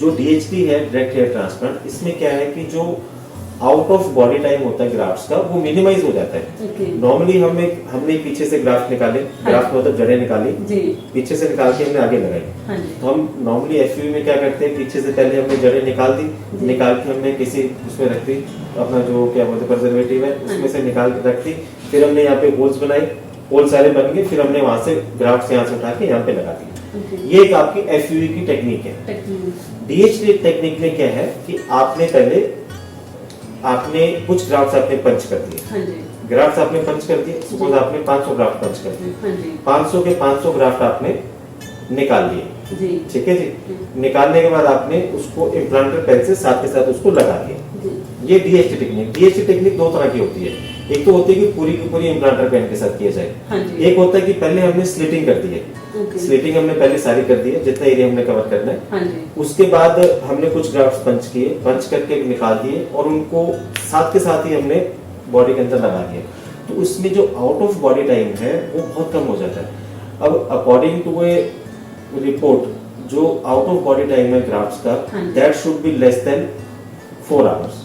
जो डीएचटी है, direct hair transplant, इसमें क्या है कि जो आउट ऑफ बॉडी टाइम होता है ग्राफ्ट्स का, वो मिनिमाइज हो जाता है। नॉर्मली हमने पीछे से ग्राफ्ट निकाले, ग्राफ्ट मतलब जड़ें निकाली, पीछे से निकाल के हमने आगे लगाई। तो हम नॉर्मली एफयूवी में क्या करते हैं, पीछे से पहले हमने जड़ें निकाल दी, निकाल के हमने किसी उसमें रख दी, अपना जो क्या बोलते हैं प्रिजर्वेटिव है उसमें से निकाल के रख दी, फिर हमने यहाँ पे होल्स बनाए, होल सारे बन गए, फिर हमने वहां से ग्राफ्ट यहाँ से उठा के यहाँ पे लगा दी। ये एक आपकी एफयूवी की टेक्निक है। डीएचटी टेक्निक में क्या है कि आपने कुछ ग्राफ्ट्स आपने पंच कर दिए, ग्राफ्ट्स आपने पंच कर दिए, सपोज आपने 500 ग्राफ्ट पंच कर दिए, 500 के 500 ग्राफ्ट आपने निकाल लिए, ठीक है जी। निकालने के बाद आपने उसको इम्प्लांटर पेन से साथ के साथ उसको लगा दिया। ये डीएचटी टेक्निक दो तरह की होती है। एक तो होती है कि पूरी की पूरी इम्प्लांटर पेन के साथ किया जाए, एक होता है कि पहले हमने स्लिटिंग कर दी है, स्लिटिंग हमने पहले सारी कर दी है, जितना एरिया हमने कवर करना है, उसके बाद हमने कुछ ग्राफ्ट्स पंच किए, पंच करके निकाल दिए और उनको साथ के साथ ही हमने बॉडी के अंदर लगा दिया। तो उसमें जो आउट ऑफ बॉडी टाइम है वो बहुत कम हो जाता है। अब अकॉर्डिंग टू ए रिपोर्ट, जो आउट ऑफ बॉडी टाइम है ग्राफ्ट्स का, that should be less than 4 hours,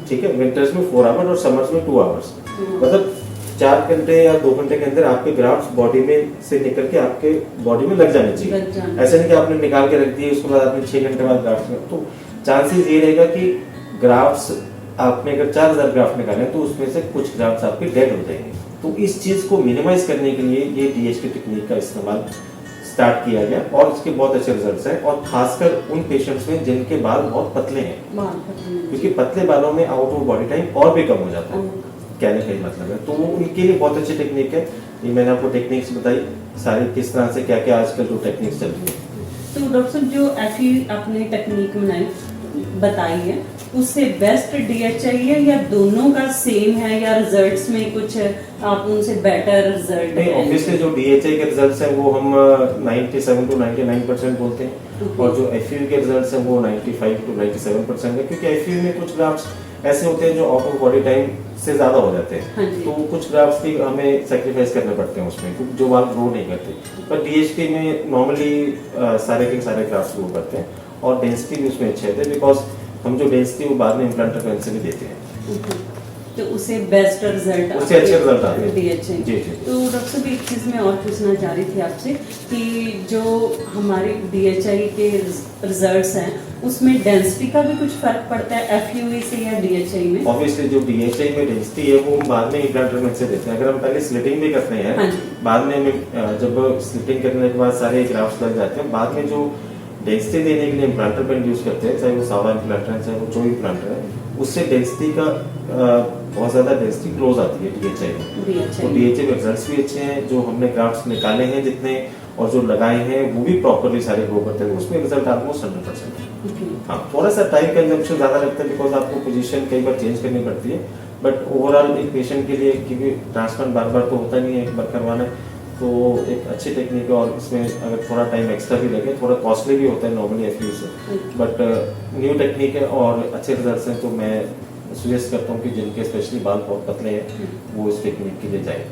ठीक है। विंटर्स में 4 आवर्स और समर्स में 2 आवर्स, मतलब 4 घंटे या 2 घंटे के अंदर आपके ग्राफ्ट्स बॉडी में से निकल के आपके बॉडी में लग जाने चाहिए। ऐसा नहीं कि आपने निकाल के रख दिए, उसके बाद आपने 6 घंटे बाद ग्राफ्ट्स में, तो चांसेस ये रहेगा कि ग्राफ्ट्स आपने अगर 4000 ग्राफ्ट निकाले तो उसमें से कुछ ग्राफ्ट्स आपके डेड हो जाएंगे। तो इस चीज को मिनिमाइज करने के लिए ये डीएचटी टेक्निक का इस्तेमाल स्टार्ट किया गया और इसके बहुत अच्छे रिजल्ट्स हैं, और खासकर उन पेशेंट्स में जिनके बाल बहुत पतले हैं, क्योंकि पतले बालों में आउट ऑफ बॉडी टाइम और भी कम हो जाता है, कहने का ही मतलब है। तो वो उनके लिए बहुत अच्छी टेक्निक है। ये मैंने आपको टेक्निक्स बताई सारी, किस तरह से क्या क्या आजकल जो टेक्निक्स चल रही है। तो डॉक्टर साहब, जो एफयू आपने टेक्निक बताई है, उससे बेस्ट डीएचआई है या दोनों का सेम है, या रिजल्ट्स में कुछ आप उनसे बेटर रिजल्ट? नहीं, ऑब्वियसली जो डीएचआई के रिजल्ट्स हैं वो हम 97 to 99% बोलते हैं, और जो एफयू के रिजल्ट्स हैं वो 95 to 97% है, क्योंकि एफयू में कुछ ग्राफ्ट्स ऐसे होते हैं जो आउट ऑफ बॉडी टाइम से ज्यादा हो जाते हैं, तो कुछ ग्राफ्ट्स भी हमें सैक्रिफाइस करने पड़ते हैं उसमें, क्योंकि जो बाल ग्रो नहीं करते। पर डीएचटी में नॉर्मली सारे के सारे ग्राफ्ट्स ग्रो करते हैं, और डेंसिटी भी उसमें अच्छे होते हैं, बिकॉज हम जो डेंसिटी वो बाद में इम्प्लांटर पेन से भी देते हैं, तो उससे बेस्ट रिजल्ट, उससे अच्छे रिजल्ट आते हैं। डीएचआई। जी जी। तो डॉक्टर साहब, एक चीज मैं और पूछना चाह रही थी आपसे कि जो हमारे डीएचआई के रिजल्ट्स हैं उसमें डेंसिटी का भी कुछ फर्क पड़ता है एफयूवी से या डीएचआई में? ऑब्वियसली जो डीएचआई में डेंसिटी है वो हम बाद में इम्प्लांटर पेन से देते हैं। अगर हम पहले स्लिटिंग भी करते हैं, बाद में जब स्लिटिंग करने के बाद सारे ग्राफ्ट्स लग जाते हैं, बाद में जो डेंसिटी देने के लिए इम्प्लांटर पेन यूज करते हैं, चाहे वो सावा इम्प्लांटर है चाहे वो जो इम्प्लांटर है, उससे डेंसिटी का बहुत ज्यादा डेंसिटी क्लोज आती है डीएचआई में। तो डीएचआई के रिजल्ट्स भी अच्छे हैं, जो हमने ग्राफ्ट्स निकाले हैं जितने और जो लगाए हैं वो भी प्रॉपरली सारे ग्रो करते हैं, उसमें रिजल्ट ऑलमोस्ट 100% है। हाँ, थोड़ा सा टाइम कंजम्पशन ज्यादा लगता है, बिकॉज आपको पोजीशन कई बार चेंज करनी पड़ती है, बट ओवरऑल एक पेशेंट के लिए, क्योंकि ट्रांसप्लांट बार बार तो होता नहीं है, एक बार करवाना, तो एक अच्छी टेक्निक है, और इसमें अगर थोड़ा टाइम एक्स्ट्रा भी लगे, थोड़ा कॉस्टली भी होता है नॉर्मली एफयू से, बट न्यू टेक्निक है और अच्छे रिजल्ट्स हैं, तो मैं सजेस्ट करता हूँ कि जिनके स्पेशली बाल बहुत पतले हैं वो इस टेक्निक के लिए जाए।